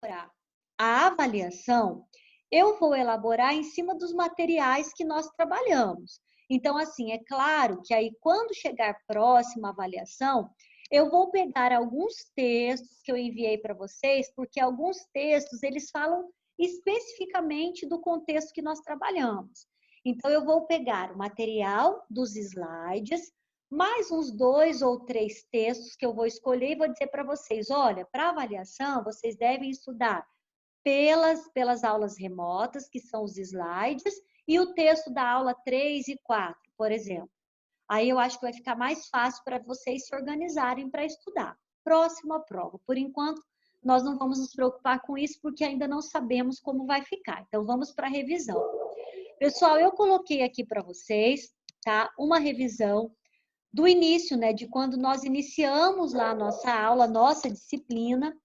elaborar a avaliação, eu vou elaborar em cima dos materiais que nós trabalhamos. Então, assim, é claro que aí quando chegar próximo à avaliação, eu vou pegar alguns textos que eu enviei para vocês, porque alguns textos, eles falam especificamente do contexto que nós trabalhamos. Então, eu vou pegar o material dos slides, mais uns 2 ou 3 textos que eu vou escolher e vou dizer para vocês, olha, para avaliação, vocês devem estudar pelas aulas remotas, que são os slides, e o texto da aula 3 e 4, por exemplo. Aí eu acho que vai ficar mais fácil para vocês se organizarem para estudar. Próxima prova. Por enquanto, nós não vamos nos preocupar com isso, porque ainda não sabemos como vai ficar. Então, vamos para a revisão. Pessoal, eu coloquei aqui para vocês, tá? Uma revisão do início, né? De quando nós iniciamos lá a nossa aula, nossa disciplina,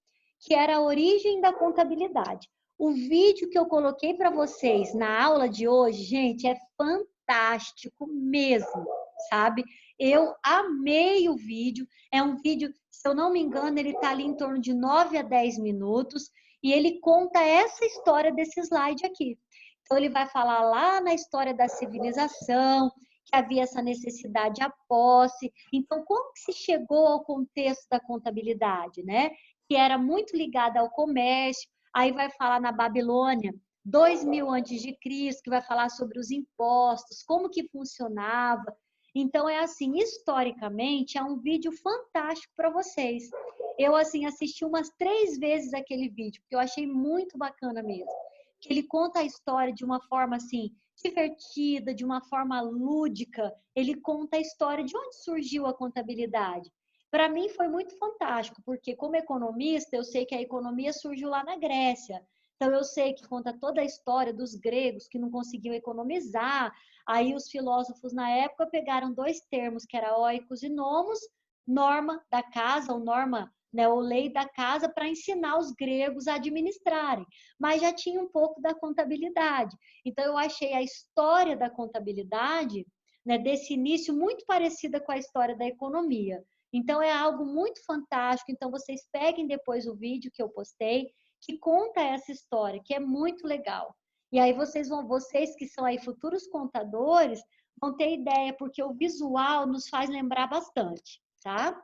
que era a origem da contabilidade. O vídeo que eu coloquei para vocês na aula de hoje, gente, é fantástico mesmo, sabe? Eu amei o vídeo. É um vídeo, se eu não me engano, ele está ali em torno de 9 a 10 minutos e ele conta essa história desse slide aqui. Então, ele vai falar lá na história da civilização, que havia essa necessidade à posse. Então, como que se chegou ao contexto da contabilidade, né? Que era muito ligada ao comércio. Aí vai falar na Babilônia, 2000 antes de Cristo, que vai falar sobre os impostos, como que funcionava. Então, é assim, historicamente, é um vídeo fantástico para vocês. Eu, assim, assisti umas 3 vezes aquele vídeo, porque eu achei muito bacana mesmo. Que ele conta a história de uma forma, assim, divertida, de uma forma lúdica. Ele conta a história de onde surgiu a contabilidade. Para mim foi muito fantástico, porque como economista, eu sei que a economia surgiu lá na Grécia. Então eu sei que conta toda a história dos gregos que não conseguiam economizar. Aí os filósofos na época pegaram 2 termos, que era oikos e nomos, norma da casa, ou norma, né, ou lei da casa, para ensinar os gregos a administrarem. Mas já tinha um pouco da contabilidade. Então eu achei a história da contabilidade, né, desse início muito parecida com a história da economia. Então é algo muito fantástico. Então vocês peguem depois o vídeo que eu postei, que conta essa história, que é muito legal. E aí vocês que são aí futuros contadores, vão ter ideia, porque o visual nos faz lembrar bastante, tá?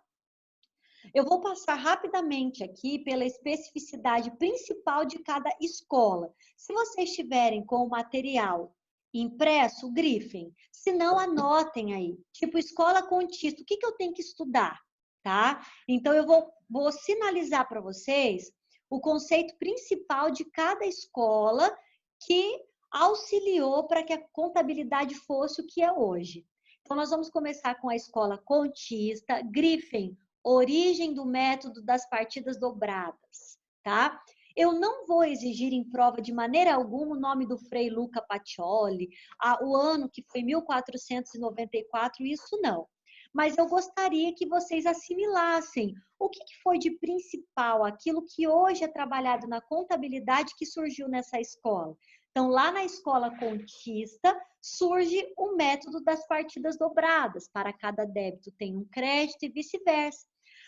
Eu vou passar rapidamente aqui pela especificidade principal de cada escola. Se vocês estiverem com o material impresso, grifem. Se não, anotem aí. Tipo, escola contista, o que eu tenho que estudar? Tá? Então, eu vou sinalizar para vocês o conceito principal de cada escola que auxiliou para que a contabilidade fosse o que é hoje. Então, nós vamos começar com a escola contista, grifem origem do método das partidas dobradas, tá? Eu não vou exigir em prova de maneira alguma o nome do Frei Luca Pacioli, o ano que foi 1494, isso não. Mas eu gostaria que vocês assimilassem o que foi de principal, aquilo que hoje é trabalhado na contabilidade que surgiu nessa escola. Então, lá na escola contista, surge o método das partidas dobradas. Para cada débito tem um crédito e vice-versa.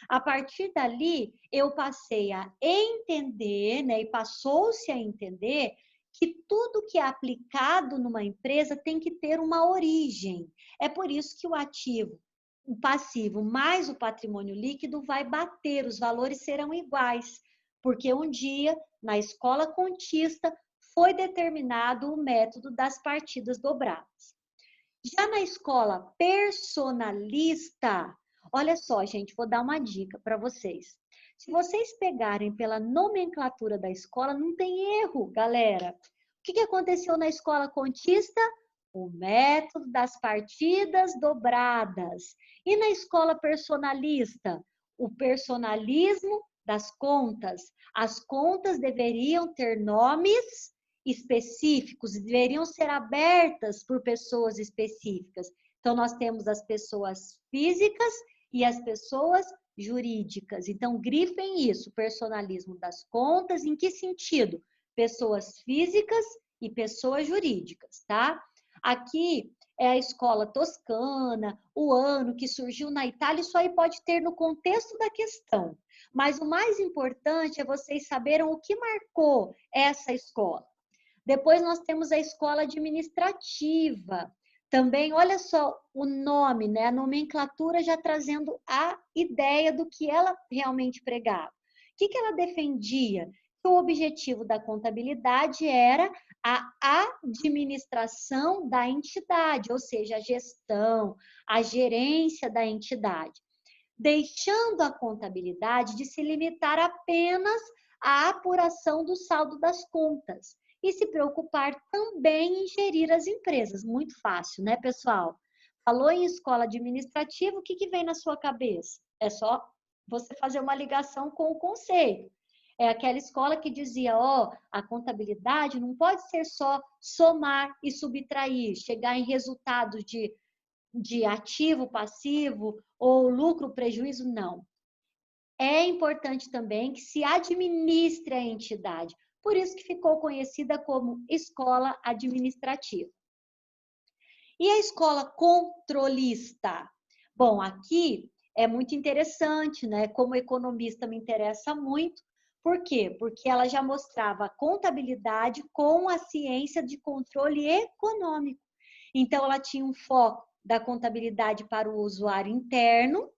A partir dali, eu passei a entender, né, e passou-se a entender que tudo que é aplicado numa empresa tem que ter uma origem. É por isso que o ativo, o passivo mais o patrimônio líquido vai bater, os valores serão iguais, porque um dia, na escola contista, foi determinado o método das partidas dobradas. Já na escola personalista, olha só, gente, vou dar uma dica para vocês. Se vocês pegarem pela nomenclatura da escola, não tem erro, galera. O que aconteceu na escola contista? O método das partidas dobradas. E na escola personalista? O personalismo das contas. As contas deveriam ter nomes específicos, deveriam ser abertas por pessoas específicas. Então, nós temos as pessoas físicas e as pessoas jurídicas. Então, grifem isso, personalismo das contas, em que sentido? Pessoas físicas e pessoas jurídicas, tá? Aqui é a escola toscana, o ano que surgiu na Itália, isso aí pode ter no contexto da questão. Mas o mais importante é vocês saberem o que marcou essa escola. Depois nós temos a escola administrativa. Também, olha só o nome, né? A nomenclatura já trazendo a ideia do que ela realmente pregava. O que ela defendia? Que o objetivo da contabilidade era a administração da entidade, ou seja, a gestão, a gerência da entidade, deixando a contabilidade de se limitar apenas à apuração do saldo das contas e se preocupar também em gerir as empresas. Muito fácil, né, pessoal? Falou em escola administrativa, o que vem na sua cabeça? É só você fazer uma ligação com o conceito. É aquela escola que dizia, a contabilidade não pode ser só somar e subtrair, chegar em resultados de ativo, passivo ou lucro, prejuízo, não. É importante também que se administre a entidade. Por isso que ficou conhecida como escola administrativa. E a escola controlista? Bom, aqui é muito interessante, né? Como economista me interessa muito. Por quê? Porque ela já mostrava a contabilidade com a ciência de controle econômico. Então, ela tinha um foco da contabilidade para o usuário interno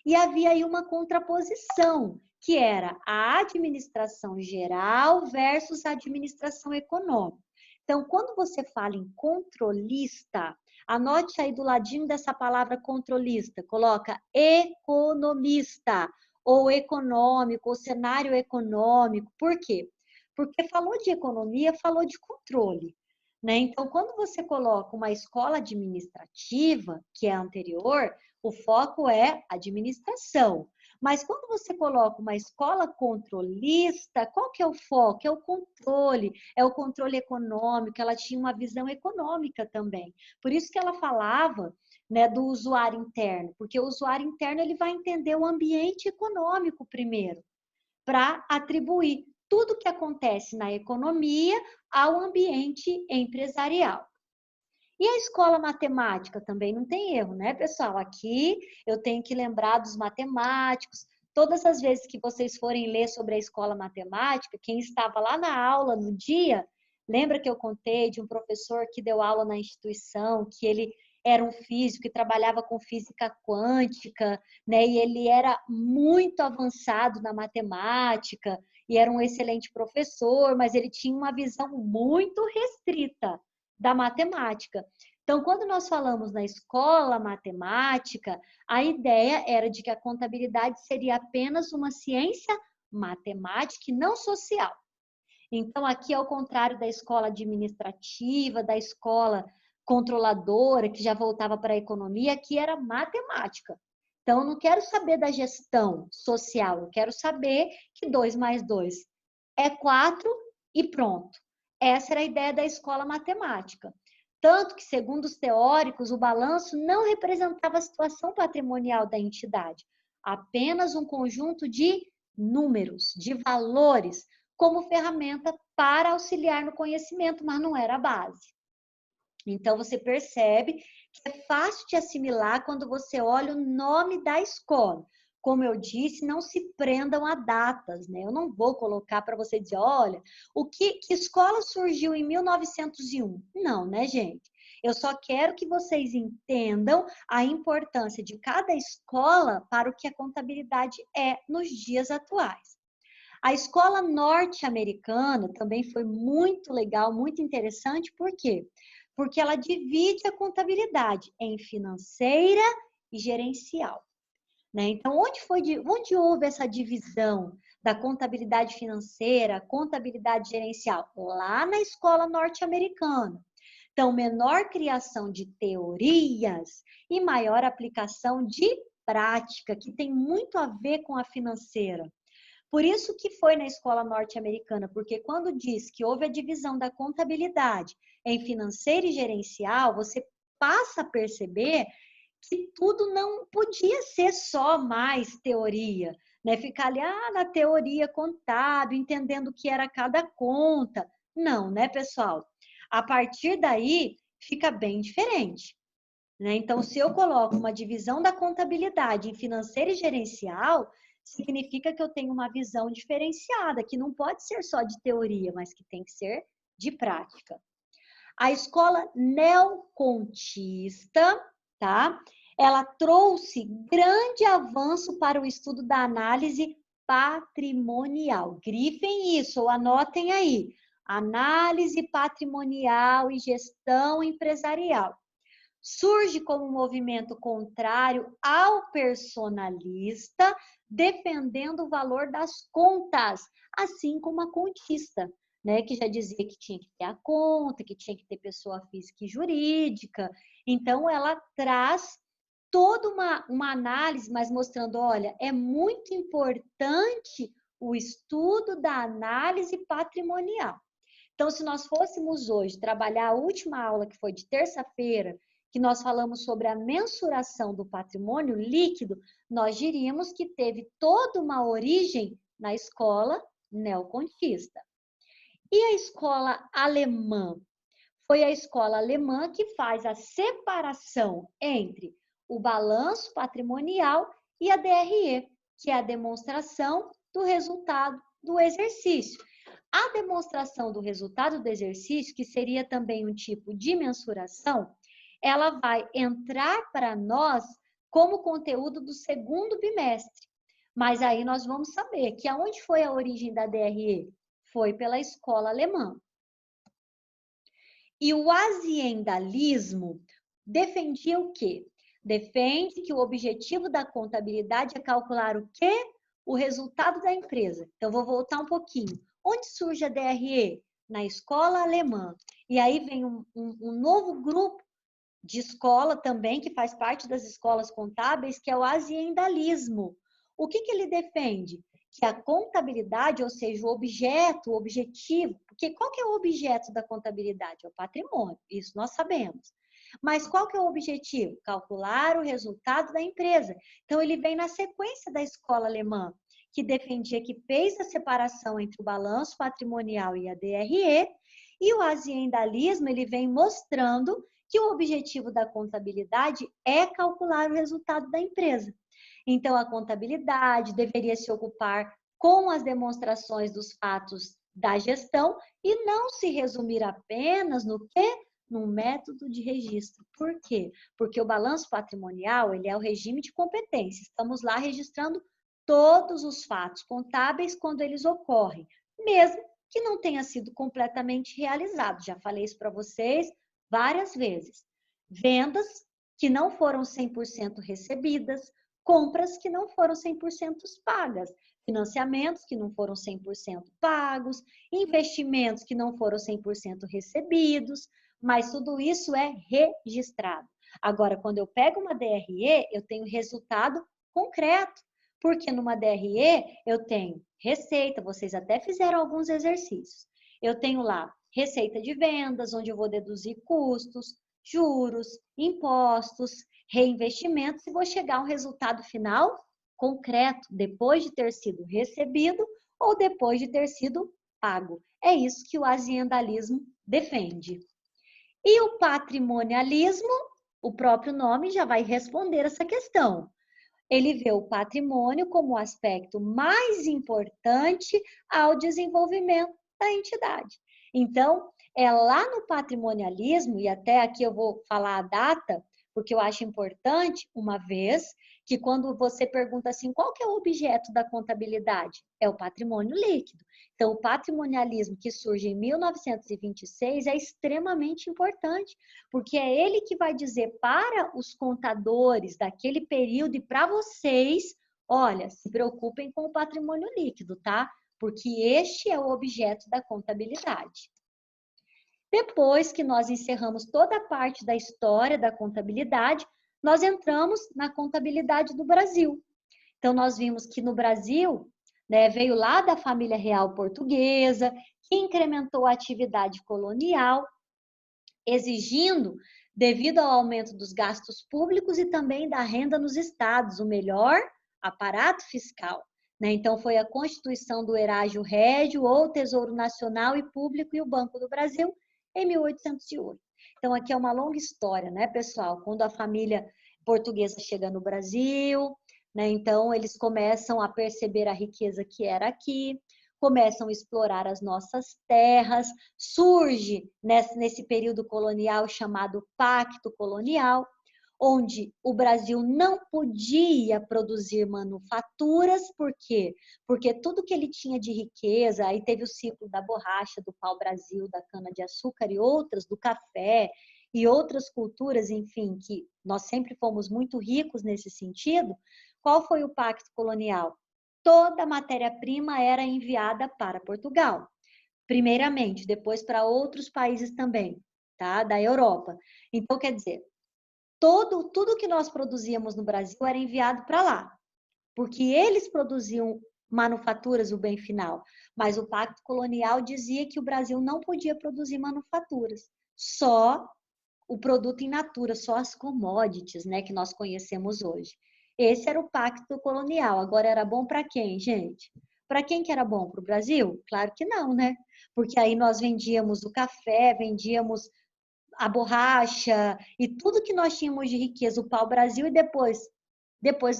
e havia aí uma contraposição, que era a administração geral versus a administração econômica. Então, quando você fala em controlista, anote aí do ladinho dessa palavra controlista, coloca economista, ou econômico, ou cenário econômico. Por quê? Porque falou de economia, falou de controle. Né? Então, quando você coloca uma escola administrativa, que é a anterior, o foco é administração. Mas quando você coloca uma escola controlista, qual que é o foco? É o controle econômico, ela tinha uma visão econômica também. Por isso que ela falava, né, do usuário interno, porque o usuário interno ele vai entender o ambiente econômico primeiro, para atribuir tudo que acontece na economia ao ambiente empresarial. E a escola matemática também não tem erro, né, pessoal? Aqui eu tenho que lembrar dos matemáticos. Todas as vezes que vocês forem ler sobre a escola matemática, quem estava lá na aula no dia, lembra que eu contei de um professor que deu aula na instituição, que ele era um físico e trabalhava com física quântica, né? E ele era muito avançado na matemática e era um excelente professor, mas ele tinha uma visão muito restrita da matemática. Então, quando nós falamos na escola matemática, a ideia era de que a contabilidade seria apenas uma ciência matemática e não social. Então, aqui, ao contrário da escola administrativa, da escola controladora, que já voltava para a economia, aqui era matemática. Então, eu não quero saber da gestão social, eu quero saber que 2 mais 2 é 4 e pronto. Essa era a ideia da escola matemática. Tanto que, segundo os teóricos, o balanço não representava a situação patrimonial da entidade, apenas um conjunto de números, de valores, como ferramenta para auxiliar no conhecimento, mas não era a base. Então, você percebe que é fácil de assimilar quando você olha o nome da escola. Como eu disse, não se prendam a datas, né? Eu não vou colocar para você dizer, olha, que escola surgiu em 1901? Não, né, gente? Eu só quero que vocês entendam a importância de cada escola para o que a contabilidade é nos dias atuais. A escola norte-americana também foi muito legal, muito interessante, por quê? Porque ela divide a contabilidade em financeira e gerencial. Né? Então, onde houve essa divisão da contabilidade financeira, contabilidade gerencial? Lá na escola norte-americana. Então, menor criação de teorias e maior aplicação de prática, que tem muito a ver com a financeira. Por isso que foi na escola norte-americana, porque quando diz que houve a divisão da contabilidade em financeira e gerencial, você passa a perceber que tudo não podia ser só mais teoria, né? Ficar ali, na teoria contábil, entendendo o que era cada conta. Não, né, pessoal? A partir daí, fica bem diferente. Né? Então, se eu coloco uma divisão da contabilidade em financeira e gerencial, significa que eu tenho uma visão diferenciada, que não pode ser só de teoria, mas que tem que ser de prática. A escola neocontista, tá? Ela trouxe grande avanço para o estudo da análise patrimonial. Grifem isso ou anotem aí. Análise patrimonial e gestão empresarial. Surge como um movimento contrário ao personalista, defendendo o valor das contas, assim como a contista, né, que já dizia que tinha que ter a conta, que tinha que ter pessoa física e jurídica. Então, ela traz toda uma análise, mas mostrando, olha, é muito importante o estudo da análise patrimonial. Então, se nós fôssemos hoje trabalhar a última aula, que foi de terça-feira, que nós falamos sobre a mensuração do patrimônio líquido, nós diríamos que teve toda uma origem na escola neocontista. E a escola alemã? Foi a escola alemã que faz a separação entre o balanço patrimonial e a DRE, que é a demonstração do resultado do exercício. A demonstração do resultado do exercício, que seria também um tipo de mensuração, ela vai entrar para nós como conteúdo do segundo bimestre. Mas aí nós vamos saber que aonde foi a origem da DRE? Foi pela escola alemã. E o aziendalismo defendia o quê? Defende que o objetivo da contabilidade é calcular o quê? O resultado da empresa. Então, vou voltar um pouquinho. Onde surge a DRE? Na escola alemã. E aí vem um novo grupo de escola também, que faz parte das escolas contábeis, que é o aziendalismo. O que ele defende? Que a contabilidade, ou seja, o objeto, o objetivo, porque qual que é o objeto da contabilidade? É o patrimônio, isso nós sabemos. Mas qual que é o objetivo? Calcular o resultado da empresa. Então, ele vem na sequência da escola alemã, que defendia que fez a separação entre o balanço patrimonial e a DRE, e o aziendalismo, ele vem mostrando que o objetivo da contabilidade é calcular o resultado da empresa. Então, a contabilidade deveria se ocupar com as demonstrações dos fatos da gestão e não se resumir apenas no quê? No método de registro. Por quê? Porque o balanço patrimonial, ele é o regime de competência. Estamos lá registrando todos os fatos contábeis quando eles ocorrem, mesmo que não tenha sido completamente realizado. Já falei isso para vocês várias vezes. Vendas que não foram 100% recebidas, compras que não foram 100% pagas, financiamentos que não foram 100% pagos, investimentos que não foram 100% recebidos, mas tudo isso é registrado. Agora, quando eu pego uma DRE, eu tenho resultado concreto, porque numa DRE eu tenho receita, vocês até fizeram alguns exercícios. Eu tenho lá receita de vendas, onde eu vou deduzir custos, juros, impostos, reinvestimentos e vou chegar a um resultado final concreto, depois de ter sido recebido ou depois de ter sido pago. É isso que o aziendalismo defende. E o patrimonialismo, o próprio nome já vai responder essa questão. Ele vê o patrimônio como o aspecto mais importante ao desenvolvimento da entidade. Então, é lá no patrimonialismo, e até aqui eu vou falar a data, porque eu acho importante, uma vez que quando você pergunta assim, qual que é o objeto da contabilidade? É o patrimônio líquido. Então, o patrimonialismo que surge em 1926 é extremamente importante, porque é ele que vai dizer para os contadores daquele período e para vocês, olha, se preocupem com o patrimônio líquido, tá? Porque este é o objeto da contabilidade. Depois que nós encerramos toda a parte da história da contabilidade, nós entramos na contabilidade do Brasil. Então, nós vimos que no Brasil, né, veio lá da família real portuguesa, que incrementou a atividade colonial, exigindo, devido ao aumento dos gastos públicos e também da renda nos estados, o melhor aparato fiscal. Né? Então, foi a Constituição do Erágio Régio, ou Tesouro Nacional e Público e o Banco do Brasil, em 1808. Então, aqui é uma longa história, né, pessoal? Quando a família portuguesa chega no Brasil, né? Então, eles começam a perceber a riqueza que era aqui, começam a explorar as nossas terras, surge nesse período colonial chamado Pacto Colonial, onde o Brasil não podia produzir manufaturas, por quê? Porque tudo que ele tinha de riqueza, aí teve o ciclo da borracha, do pau-brasil, da cana-de-açúcar e outras, do café e outras culturas, enfim, que nós sempre fomos muito ricos nesse sentido. Qual foi o pacto colonial? Toda a matéria-prima era enviada para Portugal, primeiramente, depois para outros países também, tá? Da Europa. Então, quer dizer, tudo que nós produzíamos no Brasil era enviado para lá, porque eles produziam manufaturas, o bem final, mas o pacto colonial dizia que o Brasil não podia produzir manufaturas, só o produto in natura, só as commodities, né, que nós conhecemos hoje. Esse era o pacto colonial. Agora, era bom para quem, gente? Para quem que era bom? Para o Brasil? Claro que não, né? Porque aí nós vendíamos o café, vendíamos a borracha e tudo que nós tínhamos de riqueza, o pau-brasil, e depois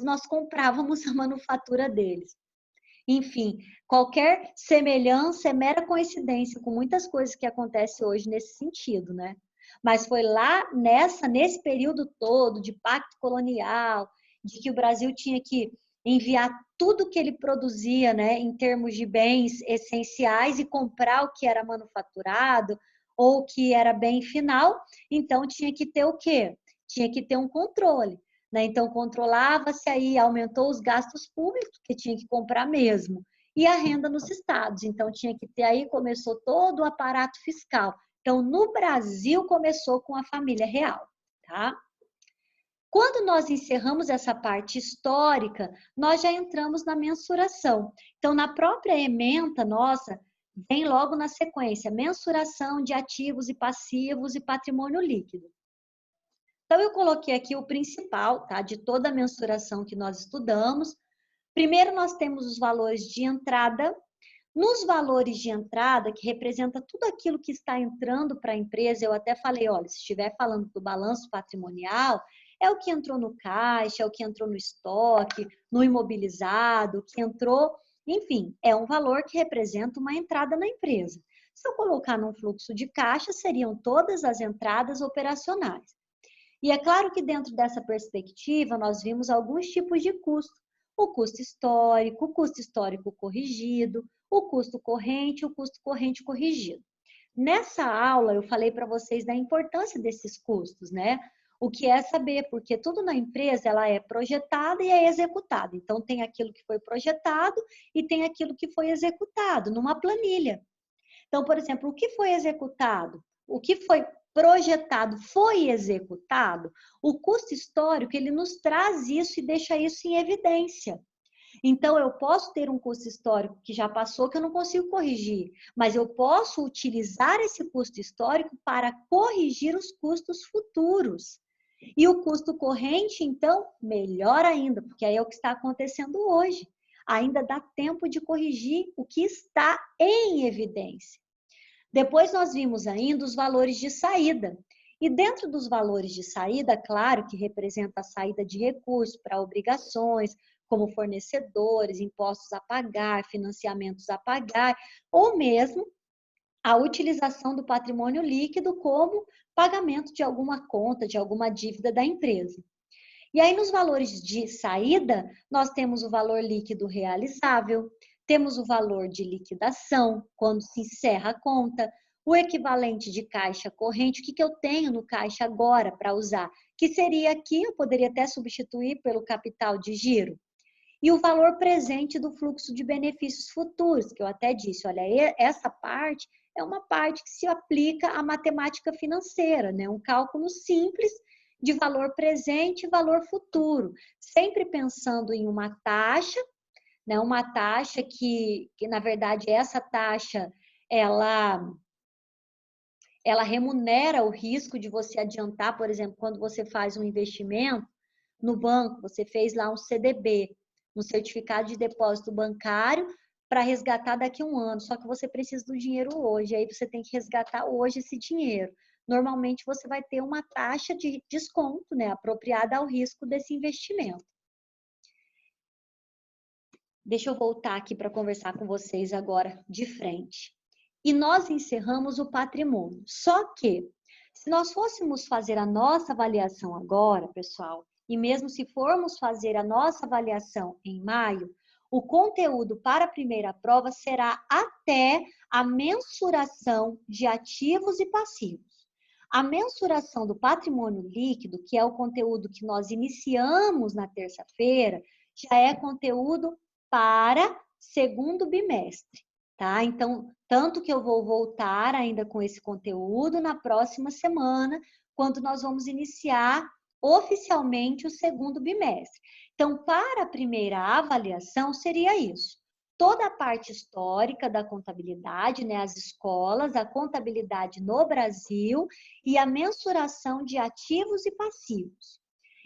nós comprávamos a manufatura deles. Enfim, qualquer semelhança é mera coincidência com muitas coisas que acontecem hoje nesse sentido, né? Mas foi lá nesse período todo de pacto colonial, de que o Brasil tinha que enviar tudo que ele produzia, né, em termos de bens essenciais e comprar o que era manufaturado ou o que era bem final, então tinha que ter o quê? Tinha que ter um controle, né? Então controlava-se aí, aumentou os gastos públicos, que tinha que comprar mesmo, e a renda nos estados, então tinha que ter aí, começou todo o aparato fiscal. Então, no Brasil, começou com a família real, tá? Quando nós encerramos essa parte histórica, nós já entramos na mensuração. Então, na própria ementa nossa, vem logo na sequência, mensuração de ativos e passivos e patrimônio líquido. Então, eu coloquei aqui o principal, tá? De toda a mensuração que nós estudamos. Primeiro, nós temos os valores de entrada. Nos valores de entrada, que representa tudo aquilo que está entrando para a empresa, eu até falei, olha, se estiver falando do balanço patrimonial, é o que entrou no caixa, é o que entrou no estoque, no imobilizado, o que entrou, enfim, é um valor que representa uma entrada na empresa. Se eu colocar num fluxo de caixa, seriam todas as entradas operacionais. E é claro que dentro dessa perspectiva, nós vimos alguns tipos de custo. O custo histórico corrigido, o custo corrente corrigido. Nessa aula, eu falei para vocês da importância desses custos, né? O que é saber, porque tudo na empresa ela é projetada e é executada. Então, tem aquilo que foi projetado e tem aquilo que foi executado numa planilha. Então, por exemplo, o que foi executado? O que foi projetado foi executado? O custo histórico, ele nos traz isso e deixa isso em evidência. Então, eu posso ter um custo histórico que já passou, que eu não consigo corrigir, mas eu posso utilizar esse custo histórico para corrigir os custos futuros. E o custo corrente, então, melhor ainda, porque aí é o que está acontecendo hoje. Ainda dá tempo de corrigir o que está em evidência. Depois nós vimos ainda os valores de saída. E dentro dos valores de saída, claro que representa a saída de recursos para obrigações, como fornecedores, impostos a pagar, financiamentos a pagar, ou mesmo a utilização do patrimônio líquido como pagamento de alguma conta, de alguma dívida da empresa. E aí, nos valores de saída, nós temos o valor líquido realizável, temos o valor de liquidação, quando se encerra a conta, o equivalente de caixa corrente, o que eu tenho no caixa agora para usar, que seria aqui, eu poderia até substituir pelo capital de giro. E o valor presente do fluxo de benefícios futuros, que eu até disse, olha, essa parte é uma parte que se aplica à matemática financeira, né? Um cálculo simples de valor presente e valor futuro, sempre pensando em uma taxa, né? Uma taxa que na verdade, essa taxa, ela remunera o risco de você adiantar, por exemplo, quando você faz um investimento no banco, você fez lá um CDB, um certificado de depósito bancário, para resgatar daqui a um ano, só que você precisa do dinheiro hoje, aí você tem que resgatar hoje esse dinheiro. Normalmente você vai ter uma taxa de desconto, né, apropriada ao risco desse investimento. Deixa eu voltar aqui para conversar com vocês agora de frente. E nós encerramos o patrimônio. Só que, se nós fôssemos fazer a nossa avaliação agora, pessoal, e mesmo se formos fazer a nossa avaliação em maio, o conteúdo para a primeira prova será até a mensuração de ativos e passivos. A mensuração do patrimônio líquido, que é o conteúdo que nós iniciamos na terça-feira, já é conteúdo para segundo bimestre, tá? Então, tanto que eu vou voltar ainda com esse conteúdo na próxima semana, quando nós vamos iniciar oficialmente o segundo bimestre. Então, para a primeira avaliação, seria isso. Toda a parte histórica da contabilidade, né, as escolas, a contabilidade no Brasil e a mensuração de ativos e passivos.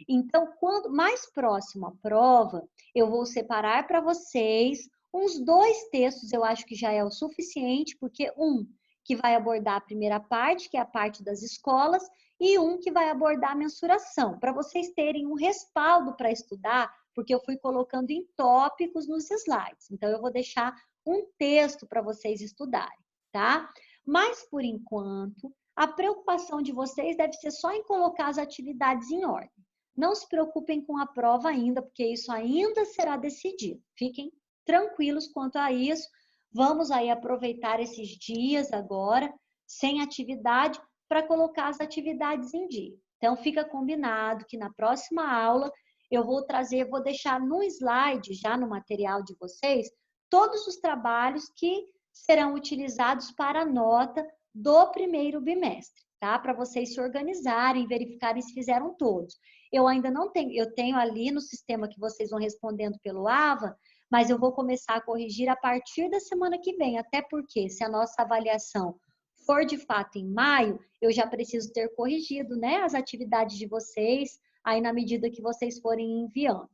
Então, quando mais próximo à prova, eu vou separar para vocês uns 2 textos, eu acho que já é o suficiente, porque um que vai abordar a primeira parte, que é a parte das escolas, e um que vai abordar a mensuração, para vocês terem um respaldo para estudar, porque eu fui colocando em tópicos nos slides. Então, eu vou deixar um texto para vocês estudarem, tá? Mas, por enquanto, a preocupação de vocês deve ser só em colocar as atividades em ordem. Não se preocupem com a prova ainda, porque isso ainda será decidido. Fiquem tranquilos quanto a isso. Vamos aí aproveitar esses dias agora, sem atividade, para colocar as atividades em dia. Então, fica combinado que na próxima aula eu vou trazer, vou deixar no slide, já no material de vocês, todos os trabalhos que serão utilizados para a nota do primeiro bimestre, tá? Para vocês se organizarem, verificarem se fizeram todos. Eu ainda não tenho, eu tenho ali no sistema que vocês vão respondendo pelo AVA, mas eu vou começar a corrigir a partir da semana que vem, até porque se a nossa avaliação for de fato em maio, eu já preciso ter corrigido, né, as atividades de vocês, aí na medida que vocês forem enviando.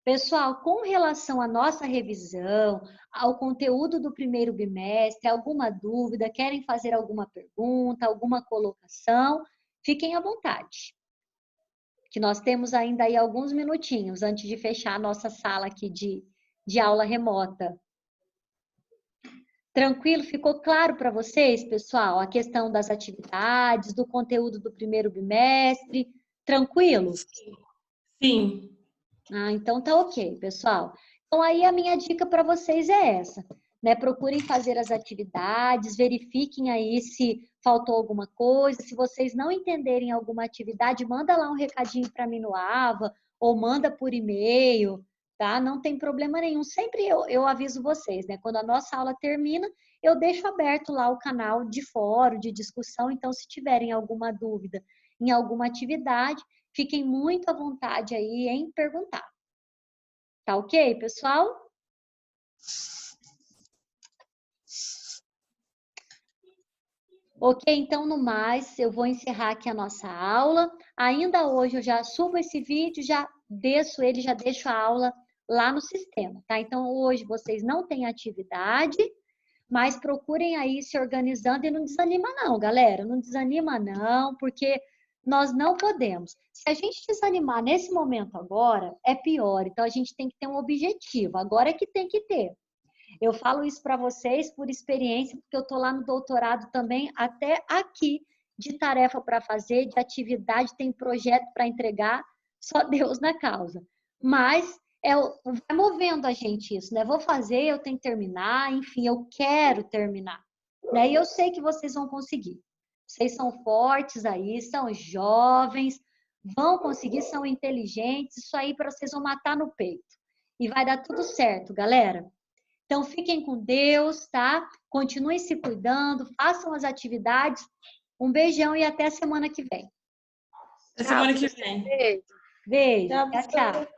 Pessoal, com relação à nossa revisão, ao conteúdo do primeiro bimestre, alguma dúvida, querem fazer alguma pergunta, alguma colocação, fiquem à vontade. Que nós temos ainda aí alguns minutinhos antes de fechar a nossa sala aqui de aula remota. Tranquilo? Ficou claro para vocês, pessoal? A questão das atividades, do conteúdo do primeiro bimestre? Tranquilo? Sim. Ah, então tá ok, pessoal. Então aí a minha dica para vocês é essa, né? Procurem fazer as atividades, verifiquem aí se faltou alguma coisa. Se vocês não entenderem alguma atividade, manda lá um recadinho para mim no AVA ou manda por e-mail, tá? Não tem problema nenhum. Sempre eu aviso vocês, né? Quando a nossa aula termina, eu deixo aberto lá o canal de fórum, de discussão. Então, se tiverem alguma dúvida em alguma atividade, fiquem muito à vontade aí em perguntar. Tá ok, pessoal? Ok, então no mais, eu vou encerrar aqui a nossa aula. Ainda hoje eu já subo esse vídeo, já desço ele, já deixo a aula lá no sistema, tá? Então hoje vocês não têm atividade, mas procurem aí se organizando e não desanima não, galera. Não desanima não, porque nós não podemos. Se a gente desanimar nesse momento agora, é pior. Então a gente tem que ter um objetivo. Agora é que tem que ter. Eu falo isso para vocês por experiência, porque eu estou lá no doutorado também, até aqui, de tarefa para fazer, de atividade, tem projeto para entregar, só Deus na causa. Mas vai movendo a gente isso, né? Vou fazer, eu tenho que terminar, enfim, eu quero terminar. Né? E eu sei que vocês vão conseguir. Vocês são fortes aí, são jovens, vão conseguir, são inteligentes, isso aí para vocês vão matar no peito. E vai dar tudo certo, galera. Então, fiquem com Deus, tá? Continuem se cuidando, façam as atividades. Um beijão e até semana que vem. Até semana que vem. Beijo. Tchau, tchau.